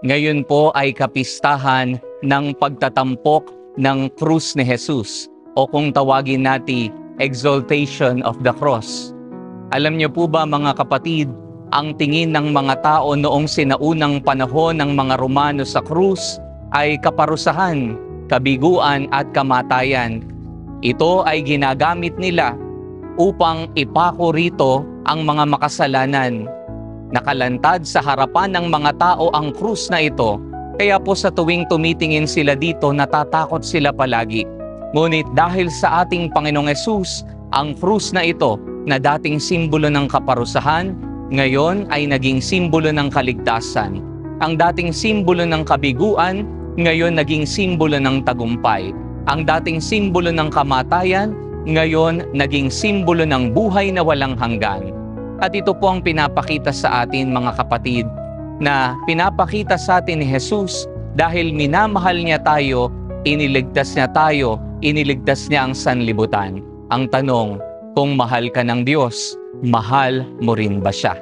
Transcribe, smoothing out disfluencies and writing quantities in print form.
Ngayon po ay kapistahan ng pagtatampok ng krus ni Jesus o kung tawagin natin, exaltation of the cross. Alam niyo po ba mga kapatid, ang tingin ng mga tao noong sinaunang panahon ng mga Romano sa krus ay kaparusahan, kabiguan at kamatayan. Ito ay ginagamit nila upang ipako rito ang mga makasalanan. Nakalantad sa harapan ng mga tao ang krus na ito, kaya po sa tuwing tumitingin sila dito, natatakot sila palagi. Ngunit dahil sa ating Panginoong Hesus, ang krus na ito na dating simbolo ng kaparusahan, ngayon ay naging simbolo ng kaligtasan. Ang dating simbolo ng kabiguan, ngayon naging simbolo ng tagumpay. Ang dating simbolo ng kamatayan, ngayon naging simbolo ng buhay na walang hanggan. At ito po ang pinapakita sa atin mga kapatid, na pinapakita sa atin ni Jesus dahil minamahal niya tayo, iniligtas niya ang sanlibutan. Ang tanong, kung mahal ka ng Diyos, mahal mo rin ba siya?